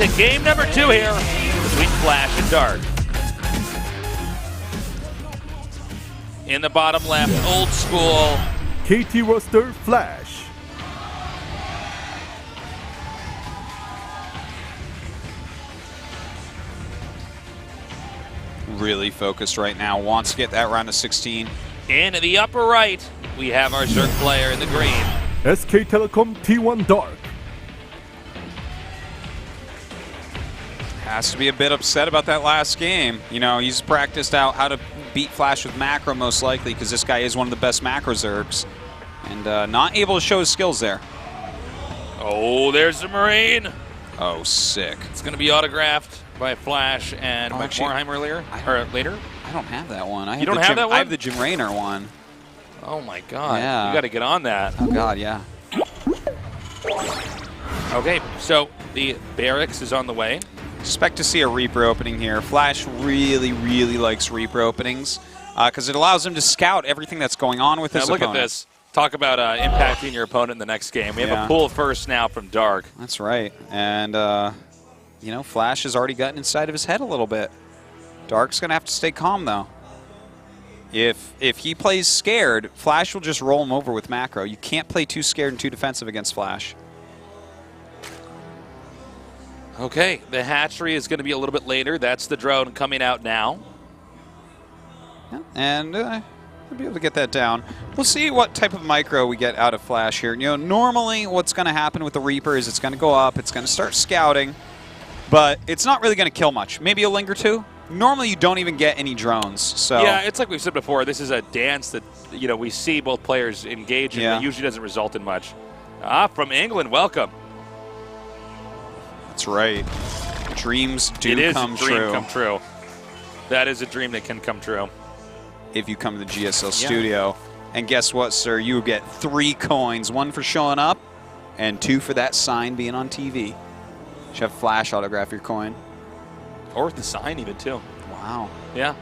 to game number 2 here between Flash and Dark. In the bottom left, old school. KT roster Flash. Really focused right now, wants to get that round of 16. In the upper right, we have our Zerg player in the green. SK Telecom T1 Dark. Has to be a bit upset about that last game. You know, he's practiced out how to beat Flash with macro most likely because this guy is one of the best macro Zergs. And not able to show his skills there. Oh, there's the Marine. Oh, sick. It's going to be autographed by Flash and Mike Morheim earlier, or later. I don't have that one. You don't have that one? I have the Jim Raynor one. Oh my God. Yeah. You got to get on that. Oh God, yeah. Okay, so the barracks is on the way. Expect to see a Reaper opening here. Flash really, really likes Reaper openings because it allows him to scout everything that's going on with his opponent. opponent. Look at this. Talk about impacting your opponent in the next game. We have a pull first now from Dark. That's right. And, you know, Flash has already gotten inside of his head a little bit. Dark's going to have to stay calm, though. If he plays scared, Flash will just roll him over with macro. You can't play too scared and too defensive against Flash. Okay, the hatchery is going to be a little bit later. That's the drone coming out now. Yeah, and I'll be able to get that down. We'll see what type of micro we get out of Flash here. You know, normally what's going to happen with the Reaper is it's going to go up, it's going to start scouting, but it's not really going to kill much. Maybe a Ling or two. Normally you don't even get any drones. So yeah, it's like we've said before. This is a dance that we see both players engage in. It usually doesn't result in much. From England, welcome. That's right. Dreams do come true. It is a dream come true. That is a dream that can come true. If you come to the GSL studio. And guess what, sir? You get 3 coins. 1 for showing up, and 2 for that sign being on TV. You should have Flash autograph your coin. Or the sign even, too. Wow. Yeah.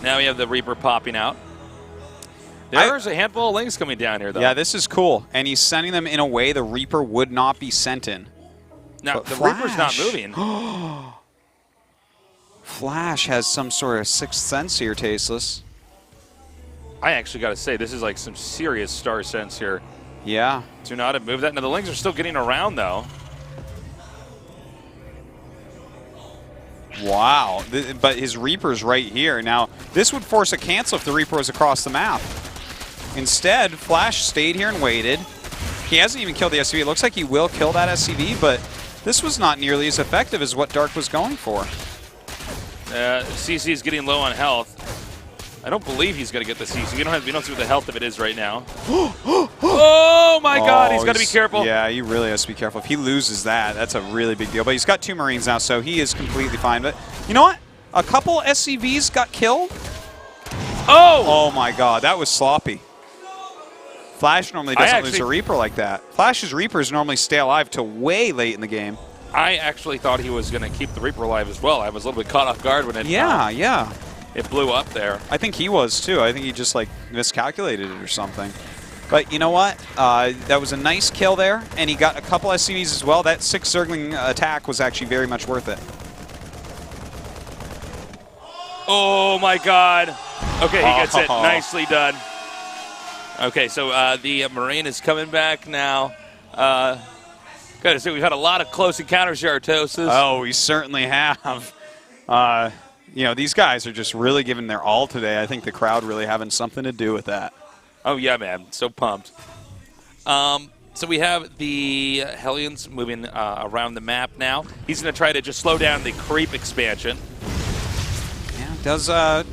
Now we have the Reaper popping out. There's a handful of links coming down here, though. Yeah, this is cool. And he's sending them in a way the Reaper would not be sent in. Now, but the Flash. Reaper's not moving. Flash has some sort of sixth sense here, Tasteless. I actually got to say, this is like some serious star sense here. Yeah. Do not have moved that. Now, the Lings are still getting around, though. Wow. But his Reaper's right here. Now, this would force a cancel if the Reaper was across the map. Instead, Flash stayed here and waited. He hasn't even killed the SCV. It looks like he will kill that SCV, but this was not nearly as effective as what Dark was going for. CC is getting low on health. I don't believe he's going to get the CC. We don't see what the health of it is right now. Oh my God, he's got to be careful. Yeah, he really has to be careful. If he loses that, that's a really big deal. But he's got 2 Marines now, so he is completely fine. But you know what? A couple SCVs got killed. Oh my God, that was sloppy. Flash normally doesn't lose a Reaper like that. Flash's Reapers normally stay alive till way late in the game. I actually thought he was going to keep the Reaper alive as well. I was a little bit caught off guard when it it blew up there. I think he was too. I think he just like miscalculated it or something. But you know what? That was a nice kill there, and he got a couple SCVs as well. That 6 Zergling attack was actually very much worth it. Oh my God. Okay, he gets it. Nicely done. Okay, so the Marine is coming back now. Gotta say, we've had a lot of close encounters here, Artosis. Oh, we certainly have. You know, these guys are just really giving their all today. I think the crowd really having something to do with that. Oh, yeah, man. So pumped. So we have the Hellions moving around the map now. He's going to try to just slow down the creep expansion. Yeah, does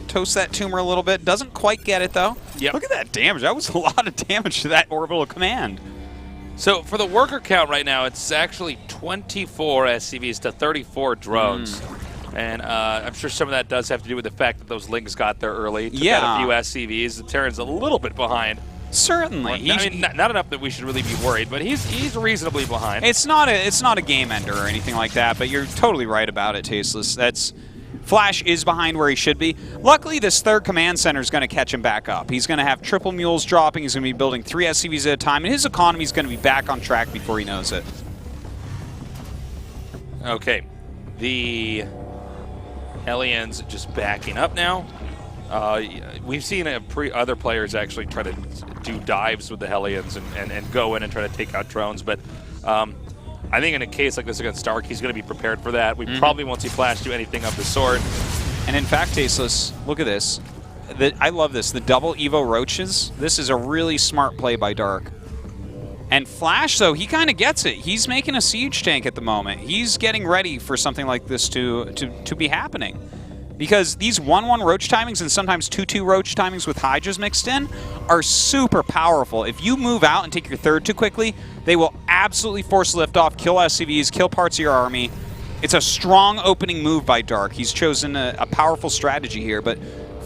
toast that tumor a little bit. Doesn't quite get it, though. Yep. Look at that damage. That was a lot of damage to that orbital command. So for the worker count right now, it's actually 24 SCVs to 34 drones. And I'm sure some of that does have to do with the fact that those Lings got there early. Took out a few SCVs. The Terran's a little bit behind. Certainly. I mean, not enough that we should really be worried, but he's reasonably behind. It's not a game ender or anything like that, but you're totally right about it, Tasteless. Flash is behind where he should be. Luckily, this 3rd command center is going to catch him back up. He's going to have triple mules dropping. He's going to be building 3 SCVs at a time, and his economy is going to be back on track before he knows it. Okay, the Hellions just backing up now. We've seen other players actually try to do dives with the Hellions and go in and try to take out drones, but I think in a case like this against Stark, he's going to be prepared for that. We probably won't see Flash do anything of the sort. And in fact, Tasteless, look at this. I love this. The double Evo Roaches. This is a really smart play by Dark. And Flash, though, he kind of gets it. He's making a siege tank at the moment. He's getting ready for something like this to be happening. Because these 1-1 Roach timings and sometimes 2-2 Roach timings with Hydras mixed in are super powerful. If you move out and take your third too quickly, they will absolutely force liftoff, kill SCVs, kill parts of your army. It's a strong opening move by Dark. He's chosen a powerful strategy here, but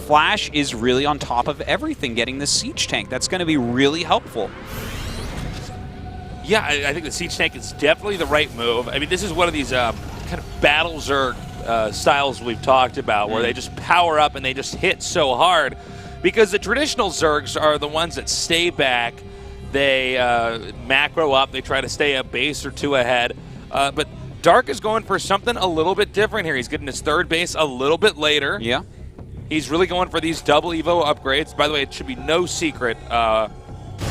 Flash is really on top of everything, getting this siege tank. That's going to be really helpful. Yeah, I think the siege tank is definitely the right move. I mean, this is one of these kind of battle zerg styles we've talked about, where they just power up and they just hit so hard, because the traditional zergs are the ones that stay back. They macro up, they try to stay a base or two ahead, but Dark is going for something a little bit different here. He's getting his third base a little bit later. Yeah. He's really going for these double Evo upgrades. By the way, it should be no secret to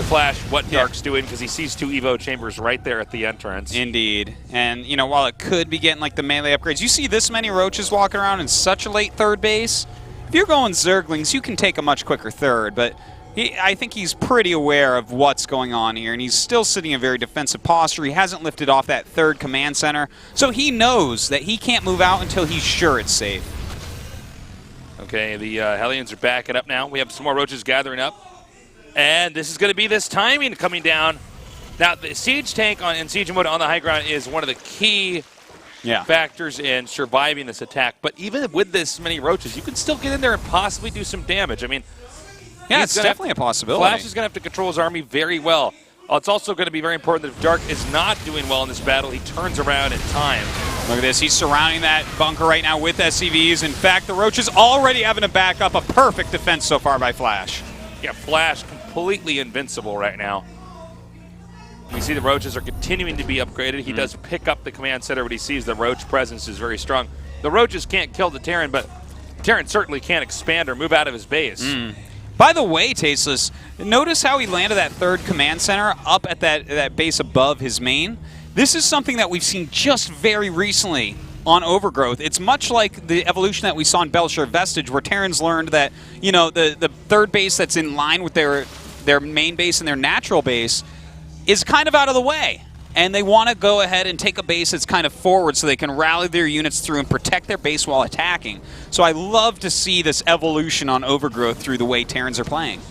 Flash what Dark's doing, because he sees 2 Evo chambers right there at the entrance. Indeed. And, you know, while it could be getting like the melee upgrades, you see this many Roaches walking around in such a late third base. If you're going Zerglings, you can take a much quicker third, but I think he's pretty aware of what's going on here, and he's still sitting in a very defensive posture. He hasn't lifted off that third command center, so he knows that he can't move out until he's sure it's safe. Okay, the Hellions are backing up now. We have some more Roaches gathering up. And this is going to be this timing coming down. Now, the siege tank in siege mode on the high ground is one of the key factors in surviving this attack. But even with this many Roaches, you can still get in there and possibly do some damage. I mean, yeah, it's definitely a possibility. Flash is going to have to control his army very well. It's also going to be very important that if Dark is not doing well in this battle, he turns around in time. Look at this. He's surrounding that bunker right now with SCVs. In fact, the Roaches already having to back up. A perfect defense so far by Flash. Yeah, Flash completely invincible right now. We see the Roaches are continuing to be upgraded. He does pick up the command center, but he sees the Roach presence is very strong. The Roaches can't kill the Terran, but Terran certainly can't expand or move out of his base. By the way, Tasteless, notice how he landed that third command center up at that base above his main. This is something that we've seen just very recently on Overgrowth. It's much like the evolution that we saw in Belshire Vestige, where Terrans learned that, you know, the third base that's in line with their main base and their natural base is kind of out of the way. And they want to go ahead and take a base that's kind of forward so they can rally their units through and protect their base while attacking. So I love to see this evolution on Overgrowth through the way Terrans are playing.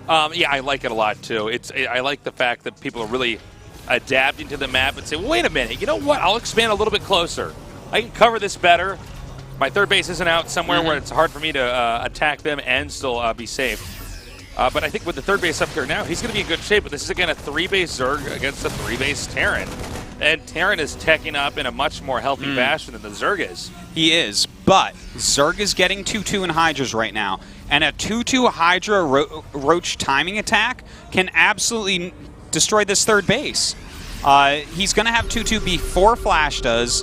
Yeah, I like it a lot, too. I like the fact that people are really adapting to the map and say, wait a minute, you know what? I'll expand a little bit closer. I can cover this better. My third base isn't out somewhere where it's hard for me to attack them and still be safe. But I think with the third base up here now, he's going to be in good shape. But this is, again, a 3-base Zerg against a 3-base Terran. And Terran is teching up in a much more healthy fashion than the Zerg is. He is, but Zerg is getting 2-2 in Hydras right now. And a 2-2 Hydra Roach timing attack can absolutely destroy this third base. He's going to have 2-2 before Flash does.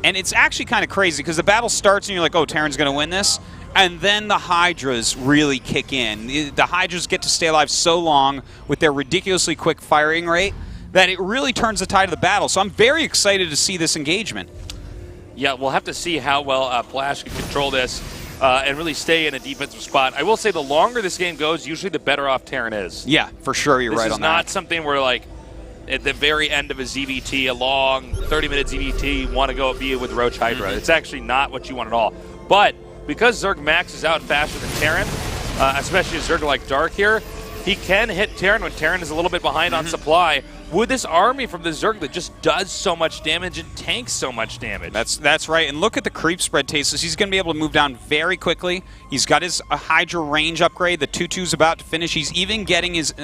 And it's actually kind of crazy because the battle starts and you're like, oh, Terran's going to win this. And then the Hydras really kick in. The Hydras get to stay alive so long with their ridiculously quick firing rate that it really turns the tide of the battle. So I'm very excited to see this engagement. Yeah, we'll have to see how well Flash can control this and really stay in a defensive spot. I will say the longer this game goes, usually the better off Terran is. Yeah, for sure. You're right on that. This is not something where, like, at the very end of a ZVT, a long 30-minute ZVT, you want to go be with Roach Hydra. It's actually not what you want at all. But because Zerg maxes out faster than Terran, especially a Zerg like Dark here, he can hit Terran when Terran is a little bit behind on supply with this army from the Zerg that just does so much damage and tanks so much damage. That's right. And look at the creep spread, Tasteless. He's going to be able to move down very quickly. He's got his Hydra range upgrade. The 2-2's about to finish. He's even getting his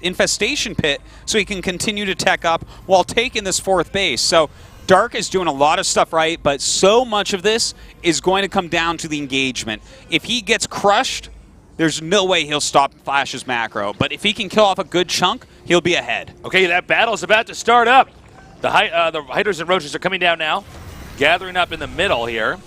infestation pit so he can continue to tech up while taking this fourth base. So Dark is doing a lot of stuff right, but so much of this is going to come down to the engagement. If he gets crushed, there's no way he'll stop Flash's macro. But if he can kill off a good chunk, he'll be ahead. Okay, that battle's about to start up. The Hydras and Roaches are coming down now, gathering up in the middle here.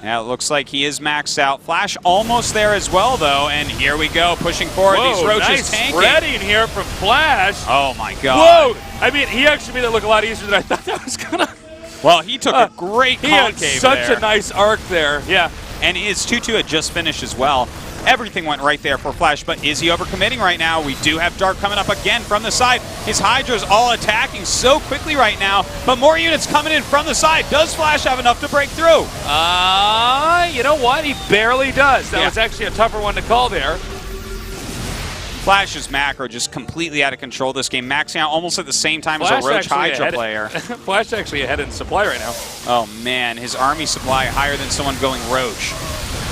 Yeah, it looks like he is maxed out. Flash almost there as well, though, and here we go, pushing forward. Whoa, these Roaches nice tanking. spreading here from Flash. Oh, my God. Whoa! I mean, he actually made that look a lot easier than I thought that was going to. Well, he took a great concave He had such there. a nice arc there. Yeah. And his 2-2 had just finished as well. Everything went right there for Flash, but is he overcommitting right now? We do have Dark coming up again from the side. His Hydra's all attacking so quickly right now, but more units coming in from the side. Does Flash have enough to break through? You know what? He barely does. That was actually a tougher one to call there. Flash's macro just completely out of control this game, maxing out almost at the same time Flash as a Roach Hydra ahead, player. Flash actually ahead in supply right now. Oh man, his army supply higher than someone going Roach.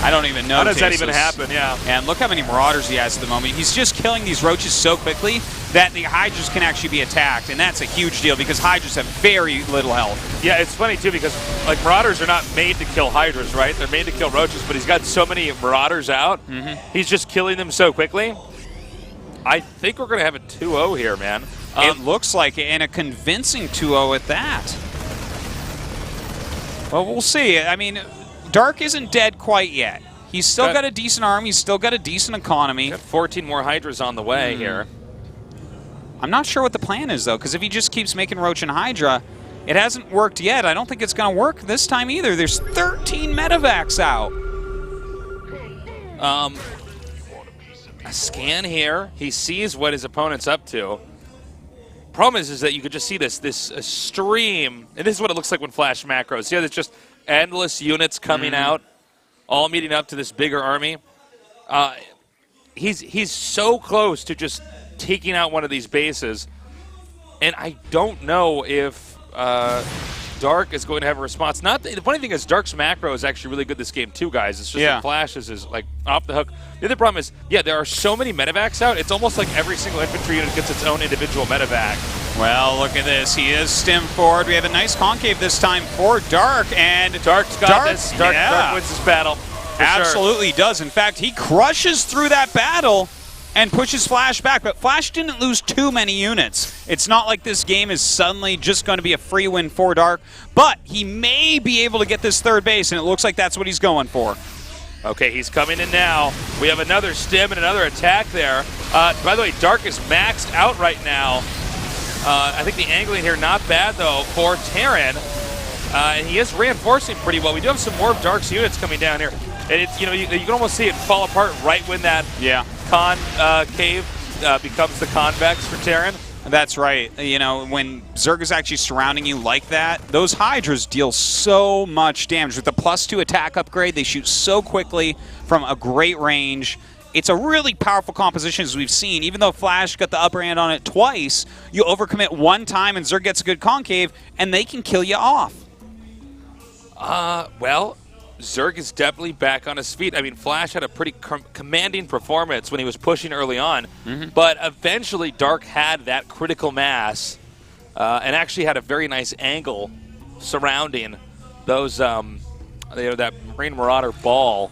I don't even know. How does that even happen? Yeah. And look how many Marauders he has at the moment. He's just killing these Roaches so quickly that the Hydras can actually be attacked, and that's a huge deal because Hydras have very little health. Yeah, it's funny too because like Marauders are not made to kill Hydras, right? They're made to kill Roaches, but he's got so many Marauders out. He's just killing them so quickly. I think we're going to have a 2-0 here, man. It looks like it, and a convincing 2-0 at that. Well, we'll see. I mean, Dark isn't dead quite yet. He's still got a decent army. He's still got a decent economy. Got 14 more Hydras on the way here. I'm not sure what the plan is, though, because if he just keeps making Roach and Hydra, it hasn't worked yet. I don't think it's going to work this time either. There's 13 medevacs out. A scan here. He sees what his opponent's up to. Problem is that you could just see this stream, and this is what it looks like when Flash macros. Yeah, there's just endless units coming out, all meeting up to this bigger army. He's so close to just taking out one of these bases, and I don't know if Dark is going to have a response. The funny thing is Dark's macro is actually really good this game too, guys. It's just that Flash's is like off the hook. The other problem is, there are so many medevacs out. It's almost like every single infantry unit gets its own individual medevac. Well, look at this. He is stemmed forward. We have a nice concave this time for Dark, and Dark's got this. Dark wins this battle. Absolutely does. In fact, he crushes through that battle and pushes Flash back, but Flash didn't lose too many units. It's not like this game is suddenly just going to be a free win for Dark, but he may be able to get this third base, and it looks like that's what he's going for. Okay, he's coming in now. We have another stim and another attack there. By the way, Dark is maxed out right now. I think the angling here not bad, though, for Terran. And he is reinforcing pretty well. We do have some more of Dark's units coming down here. And it's, you can almost see it fall apart right when that concave becomes the convex for Terran. That's right. When Zerg is actually surrounding you like that, those Hydras deal so much damage. With the +2 attack upgrade, they shoot so quickly from a great range. It's a really powerful composition, as we've seen. Even though Flash got the upper hand on it twice, you overcommit one time and Zerg gets a good concave, and they can kill you off. Well, Zerg is definitely back on his feet. I mean, Flash had a pretty commanding performance when he was pushing early on, but eventually Dark had that critical mass and actually had a very nice angle surrounding those, that Marine Marauder ball,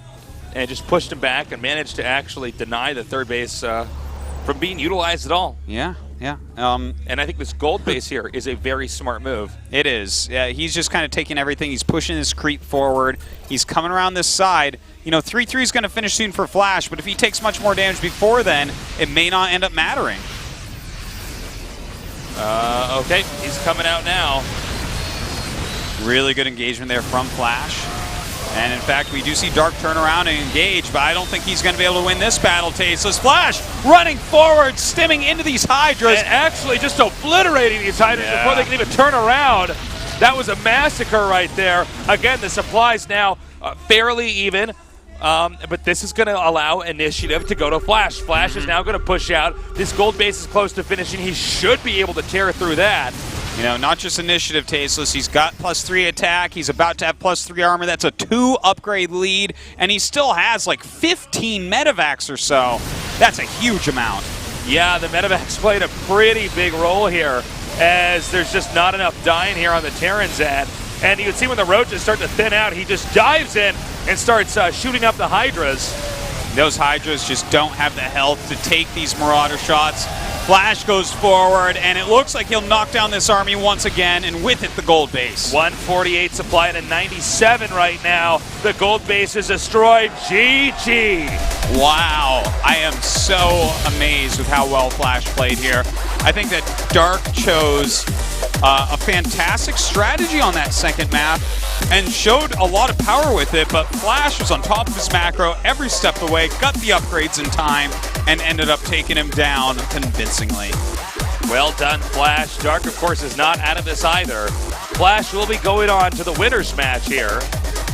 and just pushed him back and managed to actually deny the third base from being utilized at all. Yeah. And I think this gold base here is a very smart move. It is. Yeah, he's just kind of taking everything. He's pushing his creep forward. He's coming around this side. 3-3 is going to finish soon for Flash, but if he takes much more damage before then, it may not end up mattering. Okay, he's coming out now. Really good engagement there from Flash. And in fact, we do see Dark turn around and engage, but I don't think he's going to be able to win this battle, Tasteless. Flash running forward, stimming into these Hydras. And actually just obliterating these Hydras before they can even turn around. That was a massacre right there. Again, the supply's now fairly even, but this is going to allow initiative to go to Flash. Flash is now going to push out. This gold base is close to finishing. He should be able to tear through that. Not just initiative, Tasteless. He's got +3 attack. He's about to have +3 armor. That's a 2 upgrade lead, and he still has like 15 medevacs or so. That's a huge amount. Yeah, the medevacs played a pretty big role here, as there's just not enough dying here on the Terran's end. And you can see when the Roaches start to thin out, he just dives in and starts shooting up the Hydras. Those Hydras just don't have the health to take these Marauder shots. Flash goes forward, and it looks like he'll knock down this army once again, and with it, the gold base. 148 supply to 97 right now. The gold base is destroyed. GG. Wow. I am so amazed with how well Flash played here. I think that Dark chose a fantastic strategy on that second map and showed a lot of power with it, but Flash was on top of his macro every step of the way, got the upgrades in time, and ended up taking him down convincingly. Well done, Flash. Dark, of course, is not out of this either. Flash will be going on to the winner's match here.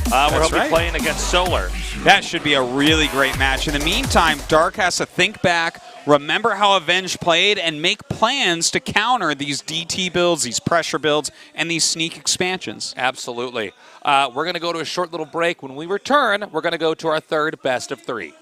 Where he'll be playing against Solar. That should be a really great match. In the meantime, Dark has to think back, remember how Avenge played, and make plans to counter these DT builds, these pressure builds, and these sneak expansions. Absolutely. We're going to go to a short little break. When we return, we're going to go to our third best of three.